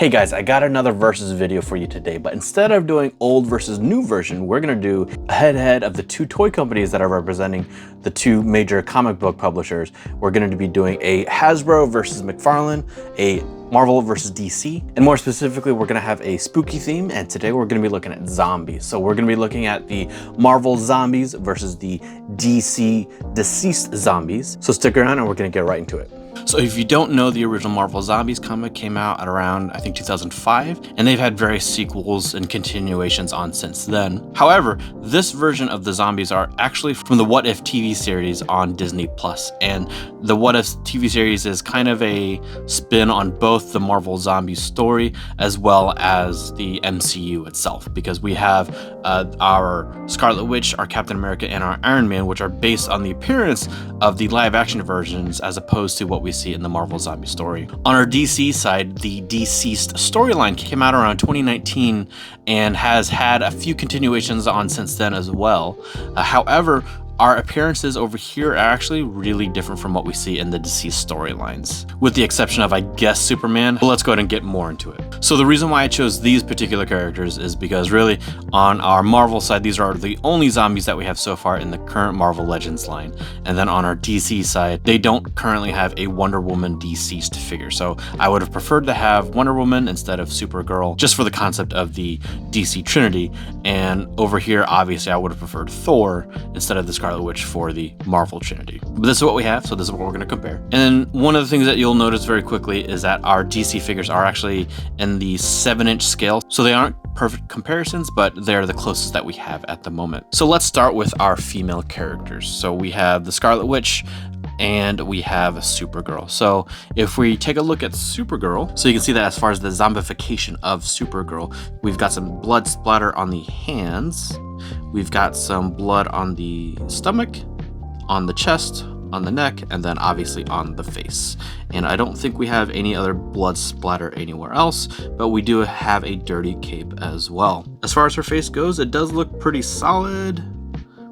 Hey guys, I got another versus video for you today, but instead of doing old versus new version, we're gonna do a head-to-head of the two toy companies that are representing the two major comic book publishers. We're gonna be doing a Hasbro versus McFarlane, a Marvel versus DC, and more specifically, we're gonna have a spooky theme, and today we're gonna be looking at zombies. So we're gonna be looking at the Marvel zombies versus the DC deceased zombies. So stick around and we're gonna get right into it. So if you don't know, the original Marvel Zombies comic came out at around, I think, 2005, and they've had various sequels and continuations on since then. However, this version of the zombies are actually from the What If TV series on Disney+, and the What If TV series is kind of a spin on both the Marvel Zombies story as well as the MCU itself, because we have our Scarlet Witch, our Captain America, and our Iron Man, which are based on the appearance of the live-action versions as opposed to what we see in the Marvel Zombie story. On our DC side, the Deceased storyline came out around 2019 and has had a few continuations on since then as well. However, our appearances over here are actually really different from what we see in the Deceased storylines, with the exception of, I guess, Superman. But let's go ahead and get more into it. So the reason why I chose these particular characters is because really on our Marvel side, these are the only zombies that we have so far in the current Marvel Legends line. And then on our DC side, they don't currently have a Wonder Woman deceased figure. So I would have preferred to have Wonder Woman instead of Supergirl, just for the concept of the DC Trinity. And over here, obviously, I would have preferred Thor instead of the Scarlet Witch for the Marvel Trinity. But this is what we have, so this is what we're going to compare. And one of the things that you'll notice very quickly is that our DC figures are actually in the 7-inch scale, so they aren't perfect comparisons, but they're the closest that we have at the moment. So let's start with our female characters. So we have the Scarlet Witch, and we have Supergirl. So if we take a look at Supergirl, so you can see that as far as the zombification of Supergirl, we've got some blood splatter on the hands, we've got some blood on the stomach, on the chest, on the neck, and then obviously on the face. And I don't think we have any other blood splatter anywhere else, but we do have a dirty cape as well. As far as her face goes, it does look pretty solid.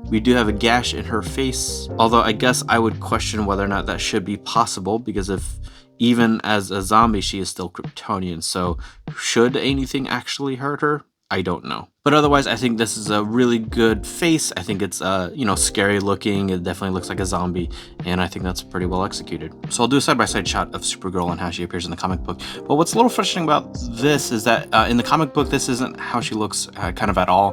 We do have a gash in her face, although I guess I would question whether or not that should be possible, because if even as a zombie, she is still Kryptonian, so should anything actually hurt her? I don't know. But otherwise, I think this is a really good face. I think it's, scary looking. It definitely looks like a zombie, and I think that's pretty well executed. So I'll do a side-by-side shot of Supergirl and how she appears in the comic book. But what's a little frustrating about this is that in the comic book, this isn't how she looks kind of at all.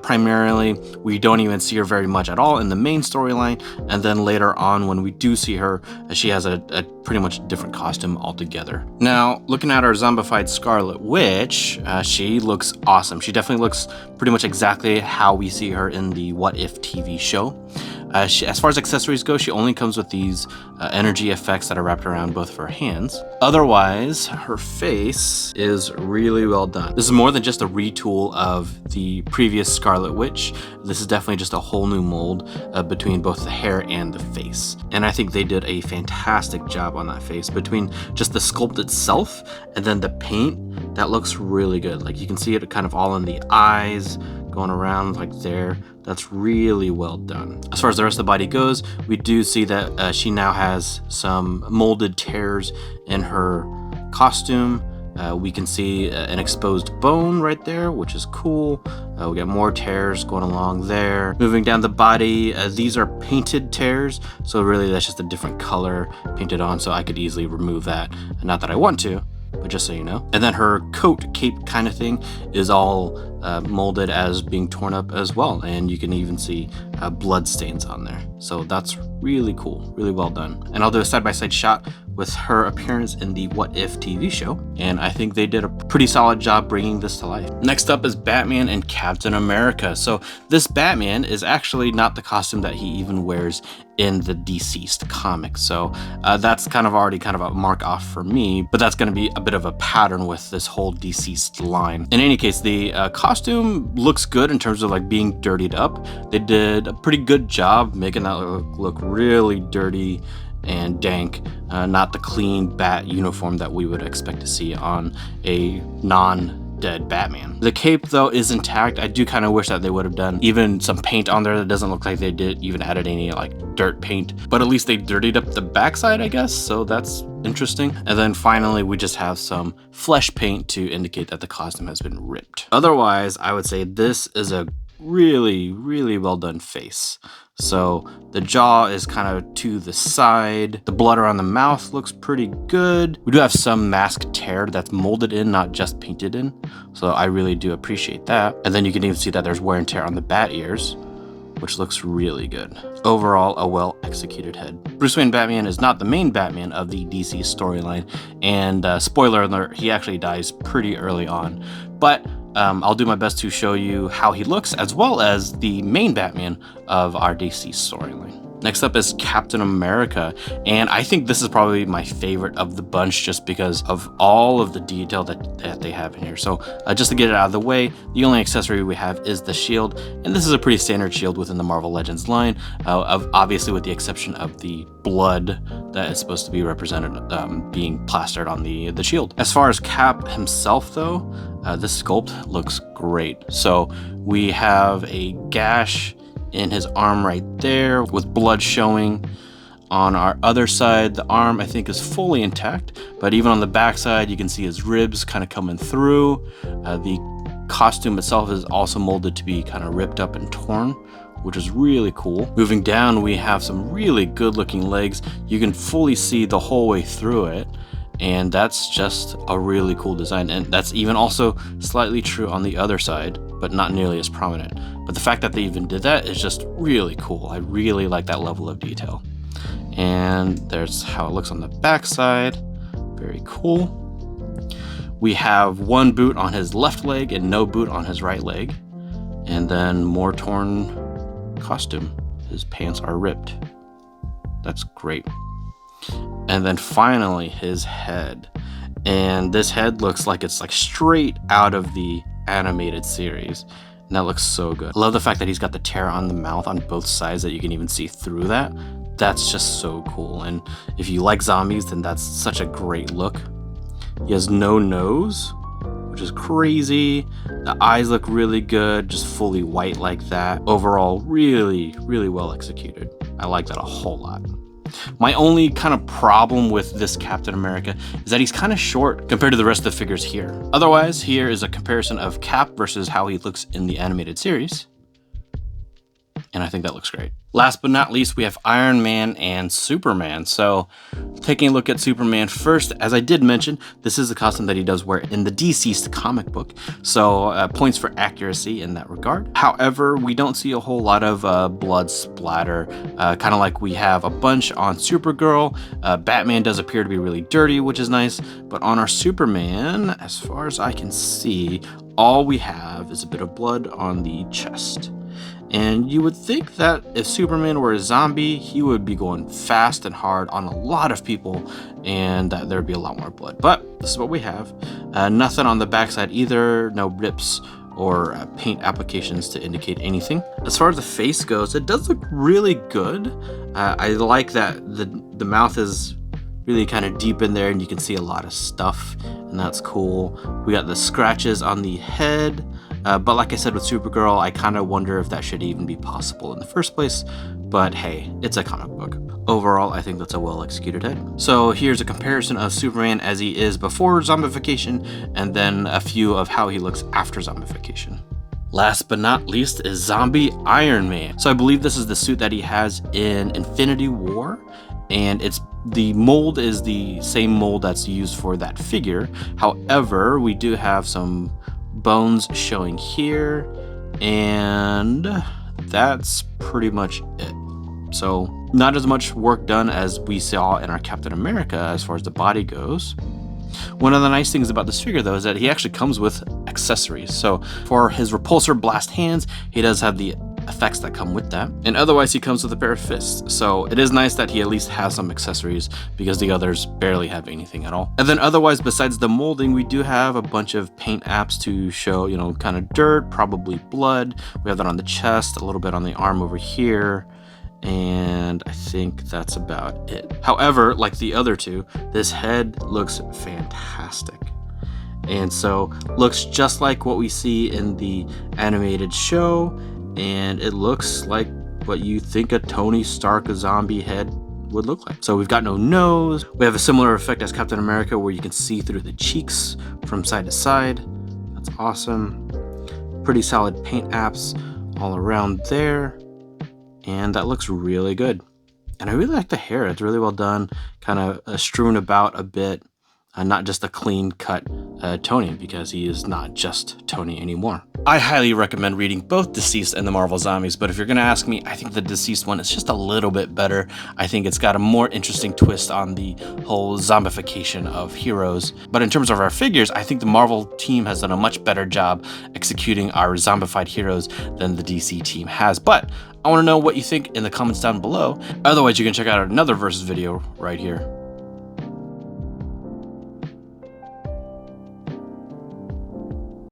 Primarily, we don't even see her very much at all in the main storyline, and then later on, when we do see her, she has a pretty much different costume altogether. Now, looking at our zombified Scarlet Witch, she looks awesome. She definitely looks pretty much exactly how we see her in the What If TV show. As far as accessories go, she only comes with these energy effects that are wrapped around both of her hands. Otherwise, her face is really well done. This is more than just a retool of the previous Scarlet Witch. This is definitely just a whole new mold between both the hair and the face. And I think they did a fantastic job on that face. Between just the sculpt itself and then the paint, that looks really good. Like, you can see it kind of all in the eyes, going around like there. That's really well done. As far as the rest of the body goes, we do see that she now has some molded tears in her costume. We can see an exposed bone right there, which is cool. We got more tears going along there. Moving down the body, these are painted tears, so really that's just a different color painted on, so I could easily remove that. Not that I want to, but just so you know. And then her coat, cape kind of thing is all molded as being torn up as well, and you can even see blood stains on there. So that's really cool, really well done. And I'll do a side-by-side shot with her appearance in the What If TV show, and I think they did a pretty solid job bringing this to life. Next up is Batman and Captain America. So this Batman is actually not the costume that he even wears in the Deceased comic, so that's kind of already kind of a mark off for me, but that's going to be a bit of a pattern with this whole Deceased line. In any case, the costume looks good in terms of like being dirtied up. They did a pretty good job making that look really dirty and dank, not the clean bat uniform that we would expect to see on a non dead Batman. The cape though is intact. I do kind of wish that they would have done even some paint on there. That doesn't look like they did even added any like dirt paint, but at least they dirtied up the backside, I guess, so that's interesting. And then finally we just have some flesh paint to indicate that the costume has been ripped. Otherwise, I would say this is a really well done face. So the jaw is kind of to the side. The blood around the mouth looks pretty good. We do have some mask tear that's molded in, not just painted in. So I really do appreciate that. And then you can even see that there's wear and tear on the bat ears, which looks really good. Overall, a well executed head. Bruce Wayne Batman is not the main Batman of the DC storyline. And spoiler alert, he actually dies pretty early on. But I'll do my best to show you how he looks, as well as the main Batman of our DC storyline. Next up is Captain America, and I think this is probably my favorite of the bunch just because of all of the detail that they have in here. So just to get it out of the way, the only accessory we have is the shield, and this is a pretty standard shield within the Marvel Legends line, obviously with the exception of the blood that is supposed to be represented being plastered on the shield. As far as Cap himself though, this sculpt looks great. So we have a gash in his arm right there with blood showing. On our other side, the arm I think is fully intact, but even on the back side you can see his ribs kind of coming through. The costume itself is also molded to be kind of ripped up and torn, which is really cool. Moving down, we have some really good looking legs. You can fully see the whole way through it, and that's just a really cool design. And that's even also slightly true on the other side, but not nearly as prominent. But the fact that they even did that is just really cool. I really like that level of detail. And there's how it looks on the back side. Very cool. We have one boot on his left leg and no boot on his right leg. And then more torn costume. His pants are ripped. That's great. And then finally his head. And this head looks like it's like straight out of the animated series. And that looks so good. I love the fact that he's got the tear on the mouth on both sides that you can even see through that. That's just so cool. And if you like zombies, then that's such a great look. He has no nose, which is crazy. The eyes look really good, just fully white like that. Overall, really well executed. I like that a whole lot. My only kind of problem with this Captain America is that he's kind of short compared to the rest of the figures here. Otherwise, here is a comparison of Cap versus how he looks in the animated series. And I think that looks great. Last but not least, we have Iron Man and Superman. So taking a look at Superman first, as I did mention, this is the costume that he does wear in the deceased comic book. So points for accuracy in that regard. However, we don't see a whole lot of blood splatter, kind of like we have a bunch on Supergirl. Batman does appear to be really dirty, which is nice. But on our Superman, as far as I can see, all we have is a bit of blood on the chest. And you would think that if Superman were a zombie, he would be going fast and hard on a lot of people and that there'd be a lot more blood. But this is what we have. Nothing on the backside either, no rips or paint applications to indicate anything. As far as the face goes, it does look really good. I like that the mouth is really kind of deep in there and you can see a lot of stuff, and that's cool. We got the scratches on the head. But like I said with Supergirl, I kind of wonder if that should even be possible in the first place. But hey, it's a comic book. Overall, I think that's a well-executed head. So here's a comparison of Superman as he is before zombification, and then a few of how he looks after zombification. Last but not least is Zombie Iron Man. So I believe this is the suit that he has in Infinity War, and the mold is the same mold that's used for that figure. However, we do have some bones showing here, and that's pretty much it. So not as much work done as we saw in our Captain America as far as the body goes. One of the nice things about this figure though is that he actually comes with accessories. So for his repulsor blast hands, he does have the effects that come with that, and otherwise he comes with a pair of fists. So it is nice that he at least has some accessories because the others barely have anything at all. And then otherwise, besides the molding, we do have a bunch of paint apps to show, you know, kind of dirt, probably blood. We have that on the chest, a little bit on the arm over here, and I think that's about it. However, like the other two, this head looks fantastic. And so looks just like what we see in the animated show, and it looks like what you think a Tony Stark zombie head would look like. So we've got no nose. We have a similar effect as Captain America where you can see through the cheeks from side to side. That's awesome. Pretty solid paint apps all around there, and that looks really good. And I really like the hair. It's really well done, kind of strewn about a bit. Not just a clean cut Tony, because he is not just Tony anymore. I highly recommend reading both Deceased and the Marvel Zombies, but if you're gonna ask me, I think the Deceased one is just a little bit better. I think it's got a more interesting twist on the whole zombification of heroes. But in terms of our figures, I think the Marvel team has done a much better job executing our zombified heroes than the DC team has. But I wanna know what you think in the comments down below. Otherwise, you can check out another versus video right here.